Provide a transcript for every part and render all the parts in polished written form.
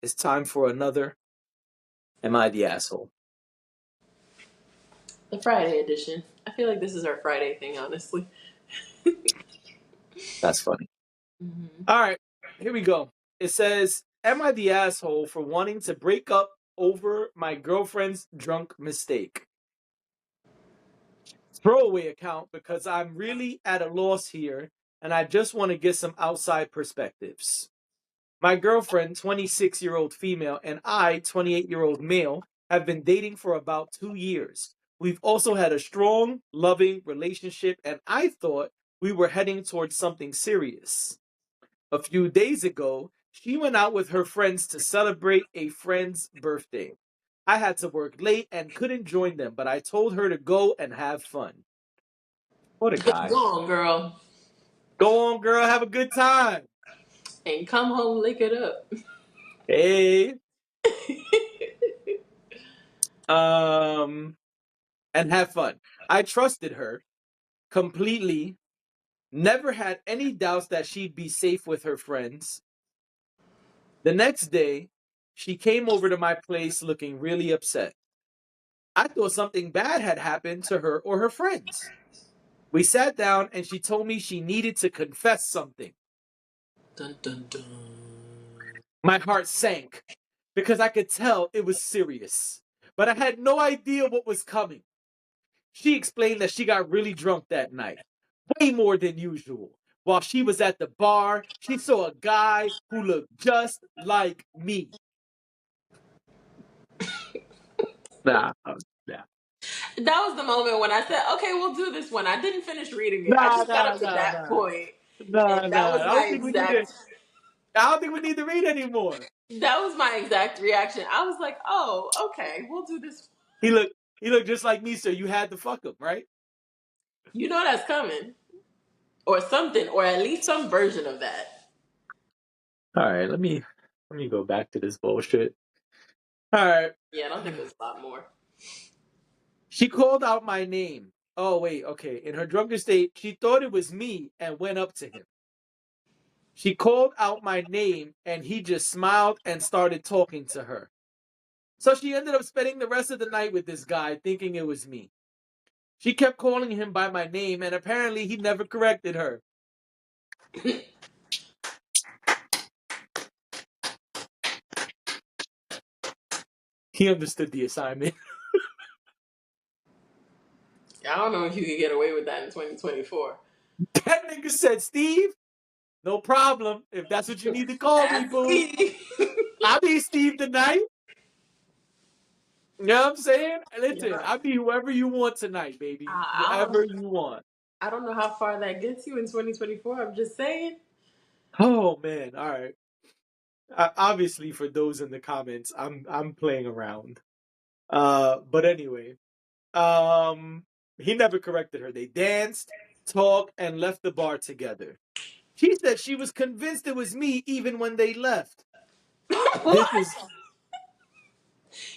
It's time for another Am I the Asshole? The Friday edition. I feel like this is our Friday thing, honestly. That's funny. Hmm. All right, here we go. It says, Am I the asshole for wanting to break up over my girlfriend's drunk mistake? Throwaway account because I'm really at a loss here and I just want to get some outside perspectives. My girlfriend, 26-year-old female, and I, 28-year-old male, have been dating for about 2 years. We've also had a strong, loving relationship, and I thought we were heading towards something serious. A few days ago, she went out with her friends to celebrate a friend's birthday. I had to work late and couldn't join them, but I told her to go and have fun. What a Go guy. on, girl. Go on, girl, have a good time. And come home, lick it up. Hey. Um, and have fun. I trusted her completely, never had any doubts that she'd be safe with her friends. The next day, she came over to my place looking really upset. I thought something bad had happened to her or her friends. We sat down and she told me she needed to confess something. Dun dun dun. My heart sank because I could tell it was serious, but I had no idea what was coming. She explained that she got really drunk that night, way more than usual. While she was at the bar, she saw a guy who looked just like me. Nah, nah, That was the moment when I said, okay, we'll do this one. I didn't finish reading it. I nah, just got nah, up to nah, that nah, point, and nah, nah. I don't think we need to read anymore. that was my exact reaction. I was like, oh, okay, we'll do this. He looked, he looked just like me, so you had to fuck him, right? You know that's coming. Or something, or at least some version of that. All right, let me go back to this bullshit. All right. Yeah, I don't think it was a lot more. She called out my name. Oh wait, okay. In her drunken state, she thought it was me and went up to him. She called out my name and he just smiled and started talking to her. So she ended up spending the rest of the night with this guy thinking it was me. She kept calling him by my name and apparently he never corrected her. He understood the assignment. I don't know if you could get away with that in 2024. That nigga said, Steve, no problem. If that's what you need to call me, That's boo. me. I'll be Steve tonight. You know what I'm saying? Listen, Yeah. I'll be whoever you want tonight, baby. I Whoever don't. you want. I don't know how far that gets you in 2024. I'm just saying. Oh man, all right. Obviously, for those in the comments, I'm playing around. But anyway, um, he never corrected her. They danced, talked, and left the bar together. She said she was convinced it was me even when they left. This What? is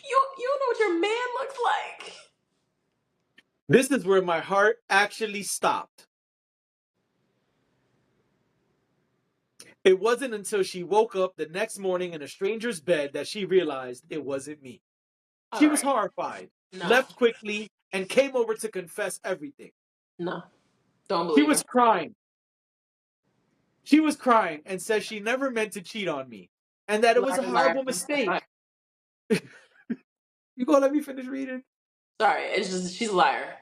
You know what your man looks like? this is where my heart actually stopped. It wasn't until she woke up the next morning in a stranger's bed that she realized it wasn't me. All She was right. horrified, No. left quickly, and came over to confess everything. No. Don't She believe was her. crying. She was crying and said she never meant to cheat on me and that it was a Liar, liar, horrible liar. mistake. You gonna let me finish reading? Sorry, it's just she's a liar.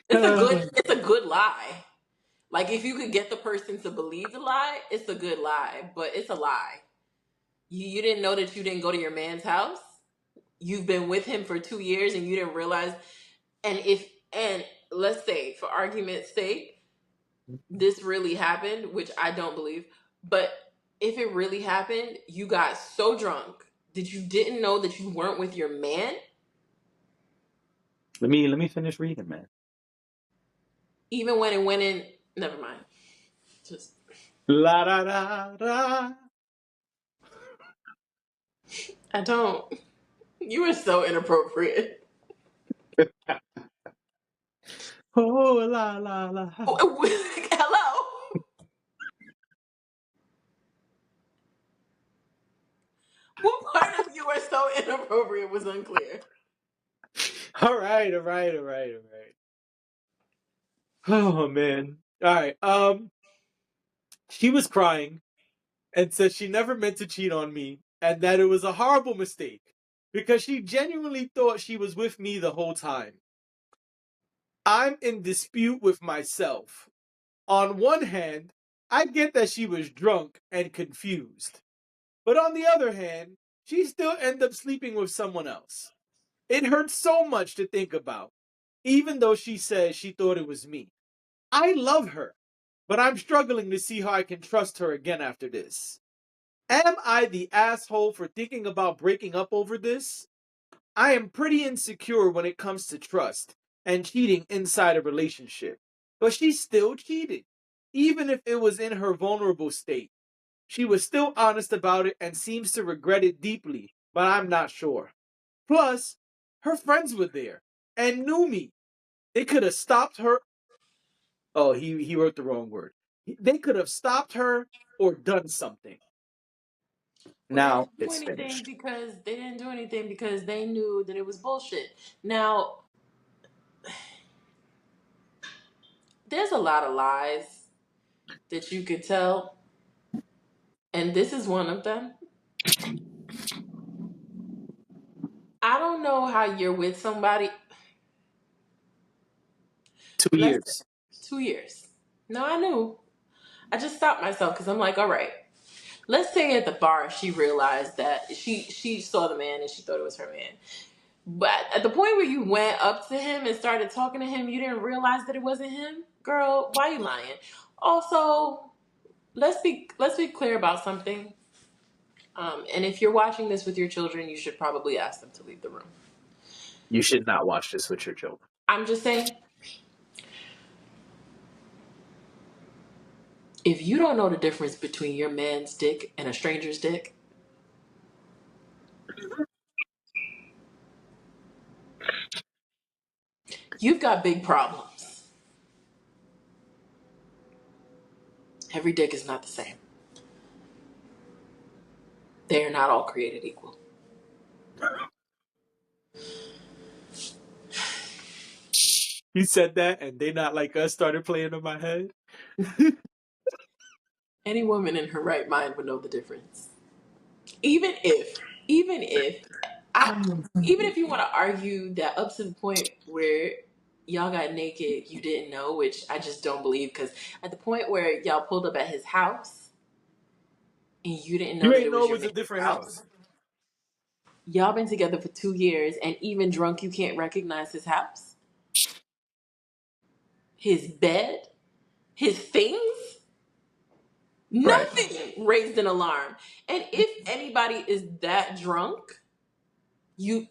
It's a good. Uh, It's a good lie. Like if you could get the person to believe the lie, it's a good lie. But it's a lie. You didn't know that you didn't go to your man's house. You've been with him for 2 years and you didn't realize. And let's say for argument's sake, this really happened, which I don't believe, but if it really happened, you got so drunk that you didn't know that you weren't with your man, let me finish reading, man. even when it went in. Never mind. Just La da da da. I don't. You were so inappropriate. Oh la la la. Hello. you were so inappropriate was unclear. All right, all right, all right, all right. Oh man. All right. She was crying and said she never meant to cheat on me and that it was a horrible mistake because she genuinely thought she was with me the whole time. I'm in dispute with myself. On one hand, I get that she was drunk and confused. But on the other hand, she still ended up sleeping with someone else. It hurts so much to think about, even though she says she thought it was me. I love her, but I'm struggling to see how I can trust her again after this. Am I the asshole for thinking about breaking up over this? I am pretty insecure when it comes to trust and cheating inside a relationship. But she still cheated, even if it was in her vulnerable state. She was still honest about it and seems to regret it deeply, but I'm not sure. Plus, her friends were there and knew me. They could have stopped her. Oh, he wrote the wrong word. They could have stopped her or done something. Well, they Now didn't do it's anything finished. because they knew that it was bullshit. Now, there's a lot of lies that you could tell, and this is one of them. I don't know how you're with somebody. 2 years. Let's say 2 years. No, I knew. I just stopped myself because I'm like, all right. Let's say at the bar she realized that she saw the man and she thought it was her man. But at the point where you went up to him and started talking to him, you didn't realize that it wasn't him. Girl, why you lying? Also, let's be clear about something. And if you're watching this with your children, you should probably ask them to leave the room. You should not watch this with your children. I'm just saying, if you don't know the difference between your man's dick and a stranger's dick, you've got big problems. Every dick is not the same. They are not all created equal. He said that, and they not like us started playing in my head. Any woman in her right mind would know the difference. Even if I even if you want to argue that up to the point where y'all got naked, you didn't know, which I just don't believe, because at the point where y'all pulled up at his house and you didn't know You that ain't it know was it your was a man's different house, house. y'all been together for 2 years, and even drunk, you can't recognize his house, his bed, his things. Right. Nothing raised an alarm. And if anybody is that drunk, you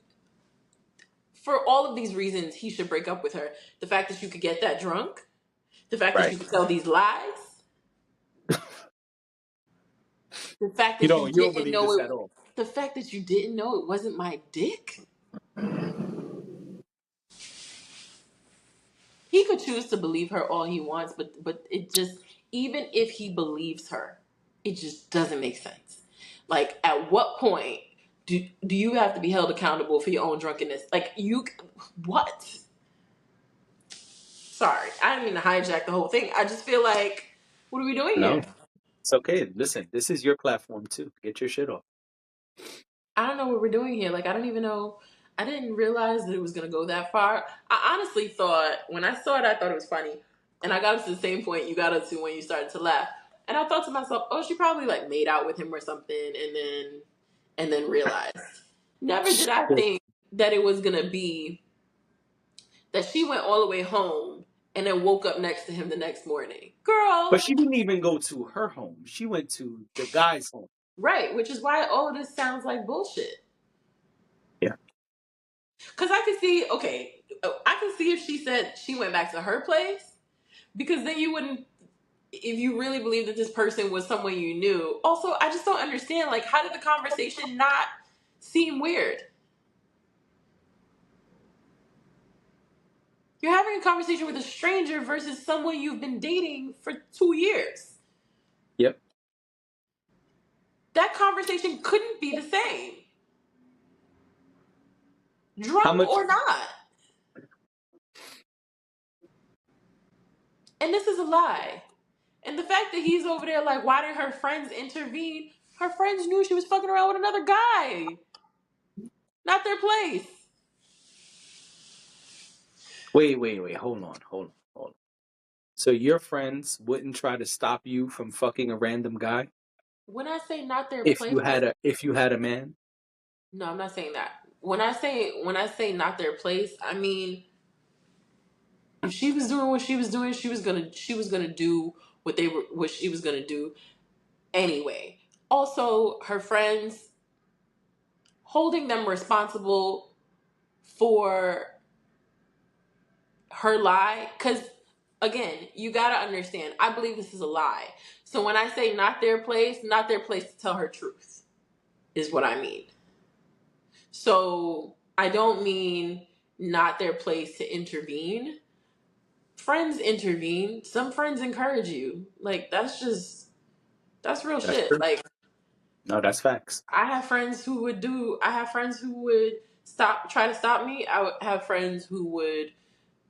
for all of these reasons, he should break up with her. The fact that you could get that drunk, the fact that Right. you could tell these lies, the fact You that you don't. You don't didn't believe know this it, at all. the fact that you didn't know it wasn't my dick. He could choose to believe her all he wants, but it just, even if he believes her, it just doesn't make sense. Like, at what point do you have to be held accountable for your own drunkenness? Like, what? Sorry, I didn't mean to hijack the whole thing. I just feel like, what are we doing No, here? it's okay. Listen, this is your platform too. Get your shit off. I don't know what we're doing here. Like, I don't even know. I didn't realize that it was going to go that far. I honestly thought, when I saw it, I thought it was funny. And I got up to the same point you got up to when you started to laugh. And I thought to myself, oh, she probably like made out with him or something, and then realized. Never did I think that it was going to be that she went all the way home and then woke up next to him the next morning. But Girl, she didn't even go to her home. She went to the guy's home. right, which is why all of this sounds like bullshit. Yeah. Because I could see, okay, I could see if she said she went back to her place, because then you wouldn't, if you really believe that this person was someone you knew. Also, I just don't understand, like, how did the conversation not seem weird? You're having a conversation with a stranger versus someone you've been dating for 2 years. Yep. That conversation couldn't be the same. How drunk much? or not. And this is a lie. And the fact that he's over there like, why didn't her friends intervene? Her friends knew she was fucking around with another guy. Not their place. Wait. Hold on. So your friends wouldn't try to stop you from fucking a random guy When I say not their if place, you had a man? no, I'm not saying that. When I say not their place, I mean if she was doing what she was doing, she was gonna do what she was gonna do anyway. Also, her friends holding them responsible for her lie, because again, you gotta understand. I believe this is a lie. So when I say not their place to tell her truth is what I mean. So I don't mean not their place to intervene. Friends intervene. Some friends encourage you. Like that's real That's shit. true. Like No, that's facts. I have friends who would try to stop me. I would have friends who would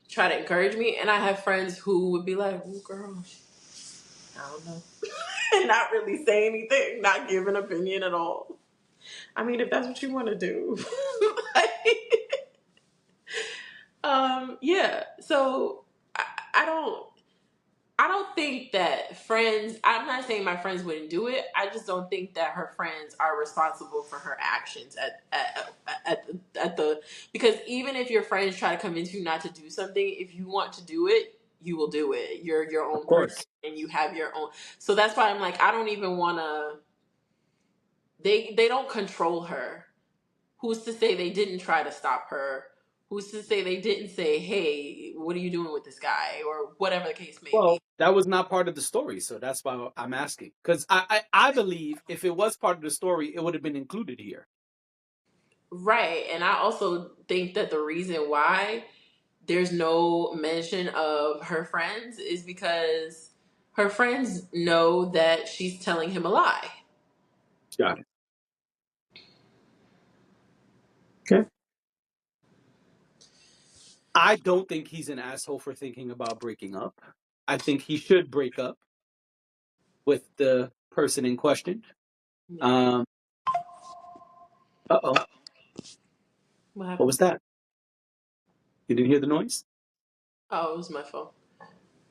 try to encourage me, and I have friends who would be like, "Oh, girl, I don't know," and not really say anything, not give an opinion at all. I mean, if that's what you want to do, yeah. So I don't. I don't think that friends. I'm not saying my friends wouldn't do it. I just don't think that her friends are responsible for her actions at the because even if your friends try to convince you not to do something, if you want to do it, you will do it. You're your Of own person course. and you have your own. So that's why I'm like, I don't even want to. They don't control her. Who's to say they didn't try to stop her? Who's to say they didn't say, "Hey, what are you doing with this guy?" or whatever the case may be. Well, that was not part of the story, so that's why I'm asking. Because I believe if it was part of the story, it would have been included here. Right. And I also think that the reason why there's no mention of her friends is because her friends know that she's telling him a lie. Got it. Okay. I don't think he's an asshole for thinking about breaking up. I think he should break up with the person in question. Yeah. Um. Uh-oh. What What happened? was that? You didn't hear the noise? Oh, it was my phone.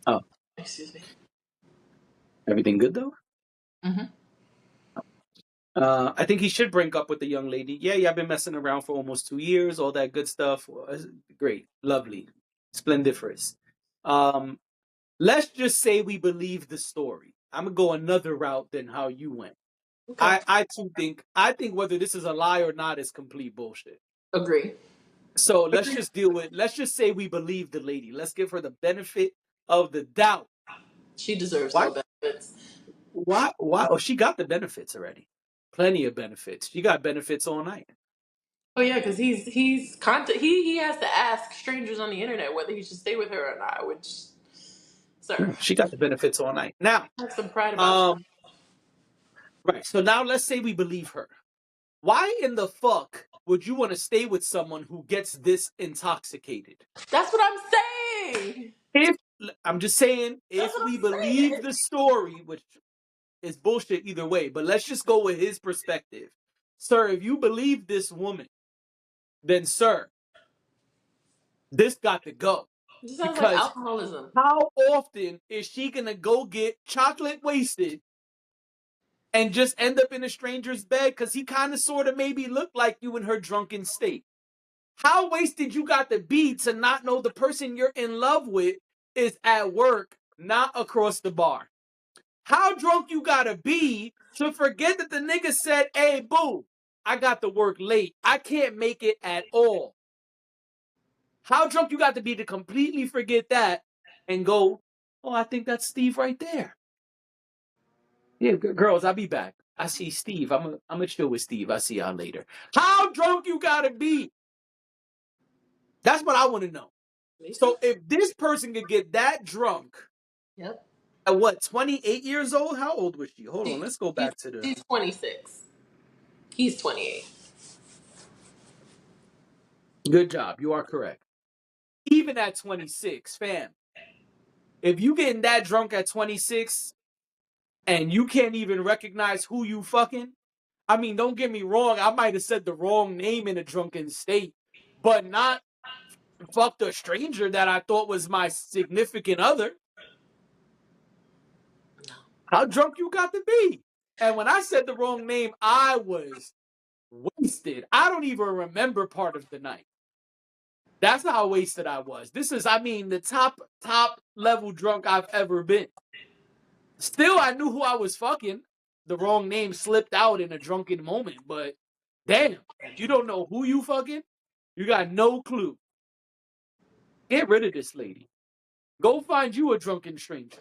Oh, Excuse me. everything good though? Hmm. I think he should break up with the young lady. Yeah, I've been messing around for almost 2 years, all that good stuff. Great, lovely, splendiferous. Um, let's just say we believe the story. I'm gonna go another route than how you went. Okay. I think whether this is a lie or not is complete bullshit. Agree. So let's just say we believe the lady. Let's give her the benefit of the doubt. She deserves Why no benefits. why oh, she got the benefits already. Plenty of benefits. She got benefits all night. Oh yeah, because he has to ask strangers on the internet whether he should stay with her or not. Which, sir, Yeah, she got the benefits all night. Now, have some pride about you. um, right. So now let's say we believe her. Why in the fuck would you want to stay with someone who gets this intoxicated? That's what I'm saying. If I'm just saying, That's if what we I'm saying. believe the story, which is bullshit either way, but let's just go with his perspective. Sir, if you believe this woman, then sir, this got to go. It just sounds like Because alcoholism. how often is she gonna go get chocolate wasted and just end up in a stranger's bed because he kind of sort of maybe looked like you in her drunken state? How wasted you got to be to not know the person you're in love with is at work, not across the bar? How drunk you gotta be to forget that the nigga said, hey, boo, I got to work late. I can't make it at all. How drunk you got to be to completely forget that and go, oh, I think that's Steve right there. Yeah, girls, I'll be back. I see Steve. I'm gonna chill with Steve. I'll see y'all later. How drunk you gotta be? That's what I want to know. Me too. So if this person could get that drunk Yep. at what, 28 years old? How old was she? Hold on, She, let's go she's back to the. 26. He's 28. Good job. You are correct. Even at 26, fam, if you getting that drunk at 26 and you can't even recognize who you fucking, I mean, don't get me wrong, I might have said the wrong name in a drunken state, but not fucked a stranger that I thought was my significant other. How drunk you got to be? And when I said the wrong name, I was wasted. I don't even remember part of the night. That's how wasted I was. This is, I mean, the top level drunk I've ever been. Still, I knew who I was fucking. The wrong name slipped out in a drunken moment, but damn, you don't know who you fucking. You got no clue. Get rid of this lady. Go find you a drunken stranger.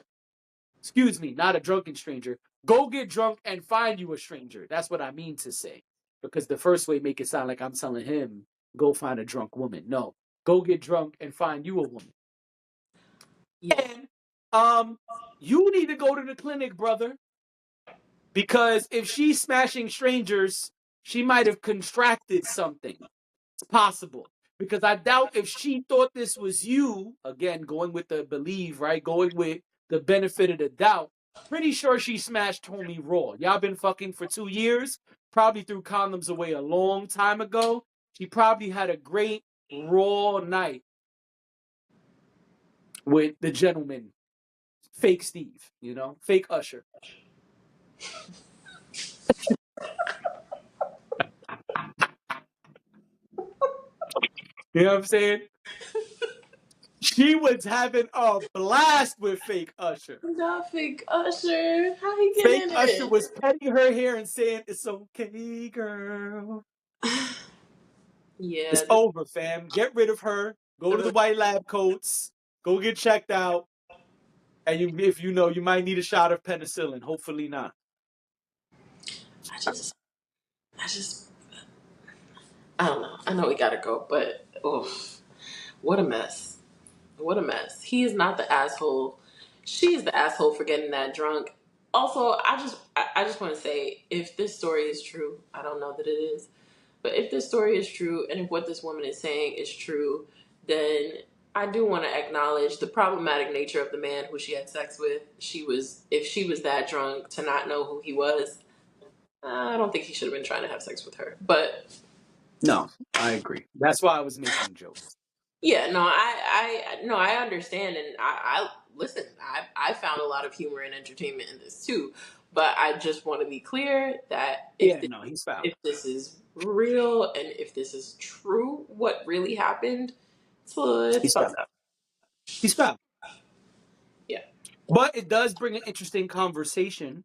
Excuse me, not a drunken stranger. Go get drunk and find you a stranger. That's what I mean to say. Because the first way make it sound like I'm telling him, go find a drunk woman. No. Go get drunk and find you a woman. Yeah. And you need to go to the clinic, brother. Because if she's smashing strangers, she might have contracted something. It's possible. Because I doubt if she thought this was you, again, going with the believe, right? Going with the benefit of the doubt. Pretty sure she smashed homie raw. Y'all been fucking for 2 years. Probably threw condoms away a long time ago. She probably had a great raw night with the gentleman, fake Steve, fake Usher. You know what I'm saying? She was having a blast with fake Usher. Not fake Usher. How he get Fake in Usher it? was petting her hair and saying, "It's okay, girl. Yeah. It's over, fam. Get rid of her. Go to the white lab coats. Go get checked out. And if you know, you might need a shot of penicillin. Hopefully not." I just, I just, I don't know. I know we gotta go, but oof, what a mess. What a mess. He is not the asshole. She's the asshole for getting that drunk. Also, I just want to say, if this story is true, I don't know that it is, but if this story is true, and if what this woman is saying is true, then I do want to acknowledge the problematic nature of the man who she had sex with. If she was that drunk to not know who he was, I don't think he should have been trying to have sex with her. But No, I agree. That's why I was making jokes. yeah, no, no, I understand, and I listen. I found a lot of humor and entertainment in this too, but I just want to be clear that Yeah, no, he's foul. if this is real and if this is true, what really happened, so it's He's fucked foul. up. He's foul. Yeah. But it does bring an interesting conversation,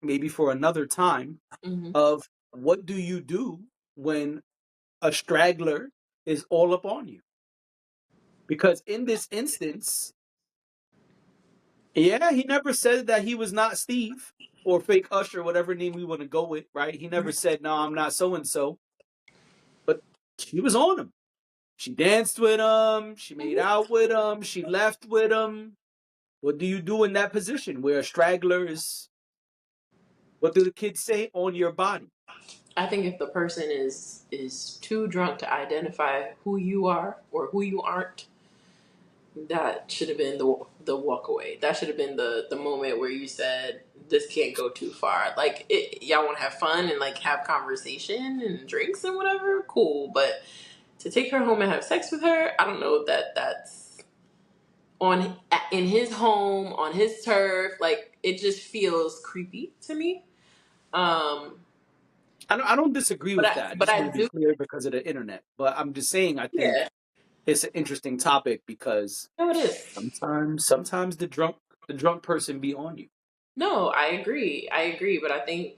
maybe for another time, Hmm. of what do you do when a straggler is all up on you? Because in this instance, yeah, he never said that he was not Steve or fake Usher, whatever name we want to go with, right? He never said, no, I'm not so and so. But she was on him. She danced with him. She made out with him. She left with him. What do you do in that position where a straggler is, what do the kids say, on your body? I think if the person is too drunk to identify who you are or who you aren't, that should have been the walk away. That should have been the moment where you said this can't go too far. Like y'all want to have fun and like have conversation and drinks and whatever, cool. But to take her home and have sex with her, I don't know that that's on in his home on his turf. Like it just feels creepy to me. Um, I don't disagree with that. I but just want I to be do. clear because of the internet. But I'm just saying, I think Yeah, it's an interesting topic because no, it is. sometimes the drunk person be on you. No, I agree. I agree, but I think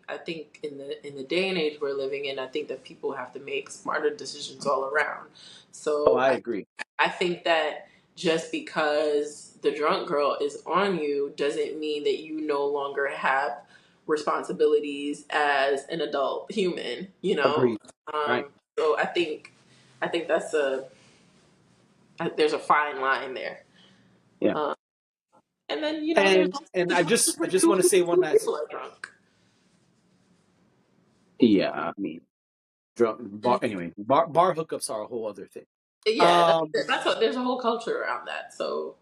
in the day and age we're living in, I think that people have to make smarter decisions all around. Oh, So I agree. I think that just because the drunk girl is on you doesn't mean that you no longer have responsibilities as an adult human, you know? Agreed. Right. So I think there's a fine line there. Yeah. Um, and then, there's And the I times just I when just want to say one two last. people are drunk. Yeah, I mean, Anyway, bar hookups are a whole other thing. Yeah, Um, that's what, there's a whole culture around that. So,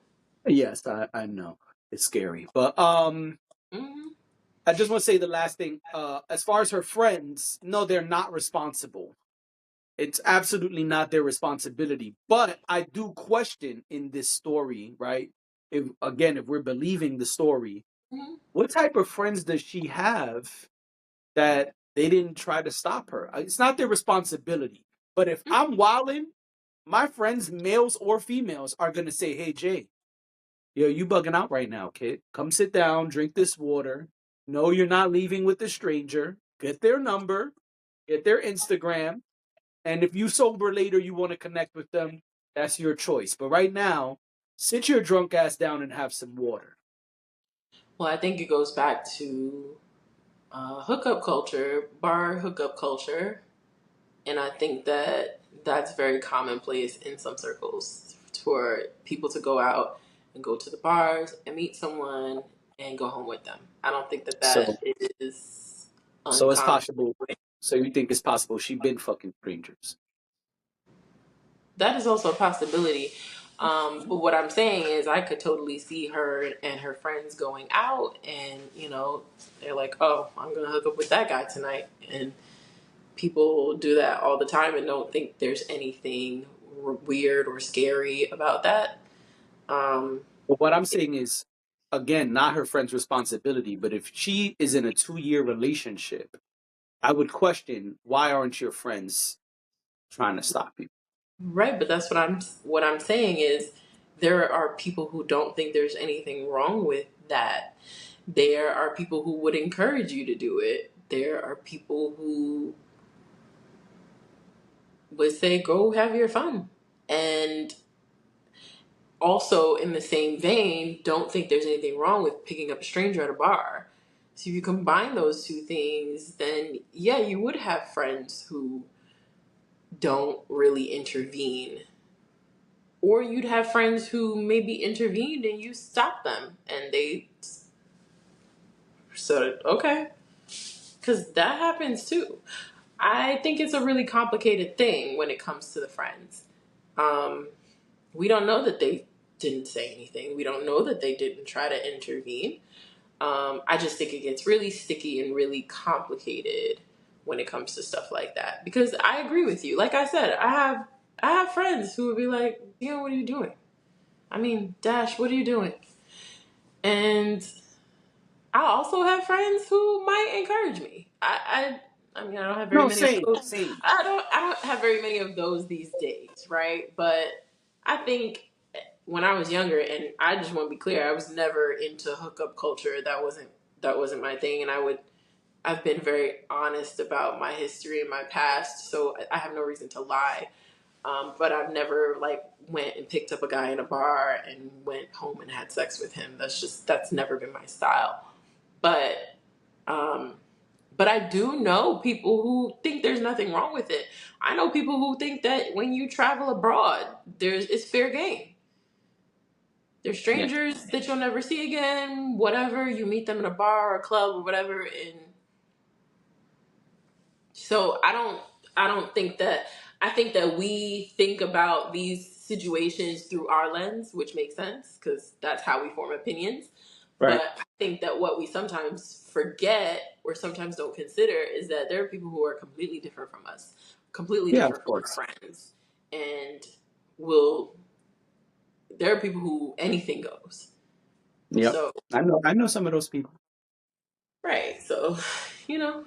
yes, I know it's scary, but mhm. I just want to say the last thing. As far as her friends, no, they're not responsible. It's absolutely not their responsibility. But I do question in this story, right? If we're believing the story, Mhm. what type of friends does she have that they didn't try to stop her? It's not their responsibility. But if I'm wilding, my friends, males or females, are gonna say, "Hey Jay, yo, you bugging out right now, kid. Come sit down, drink this water. No, you're not leaving with a stranger. Get their number, get their Instagram, and if you sober later, you want to connect with them, that's your choice. But right now, sit your drunk ass down and have some water." Well, I think it goes back to hookup culture, bar hookup culture, and I think that that's very commonplace in some circles for people to go out and go to the bars and meet someone and go home with them. I don't think that So, that is so it's uncommon. possible. So you think it's possible she been fucking strangers? That is also a possibility. But what I'm saying is, I could totally see her and her friends going out, and they're like, "Oh, I'm gonna hook up with that guy tonight," and people do that all the time and don't think there's anything weird or scary about that. Um, But what I'm saying is, again, not her friend's responsibility. But if she is in a 2 year relationship, I would question, why aren't your friends trying to stop you? right, but that's what I'm saying is, there are people who don't think there's anything wrong with that. There are people who would encourage you to do it. There are people who would say, "Go have your fun." And also, in the same vein, don't think there's anything wrong with picking up a stranger at a bar. So if you combine those two things, then yeah, you would have friends who don't really intervene. Or you'd have friends who maybe intervened and you stopped them and they said, okay. Because that happens too. I think it's a really complicated thing when it comes to the friends. Um, we don't know that they didn't say anything. We don't know that they didn't try to intervene. I just think it gets really sticky and really complicated when it comes to stuff like that. Because I agree with you. Like I said, I have friends who would be like, what are you doing? I mean, Dash, what are you doing? And I also have friends who might encourage me. I mean, I don't have very No, many of same, those. same. I don't have very many of those these days, right? But I think when I was younger, and I just want to be clear, I was never into hookup culture. That wasn't my thing, and I've been very honest about my history and my past, so I have no reason to lie. But I've never like went and picked up a guy in a bar and went home and had sex with him. That's never been my style. But um, but I do know people who think there's nothing wrong with it. I know people who think that when you travel abroad, it's fair game. They're Yeah, strangers that you'll never see again. Whatever, you meet them in a bar or a club or whatever, and so I don't think that I think that we think about these situations through our lens, which makes sense because that's how we form opinions. right. But I think that what we sometimes forget or sometimes don't consider is that there are people who are completely different from us, completely Yeah, of different from our course. friends, and will there are people who anything goes. Yep. So I know some of those people. right, so you know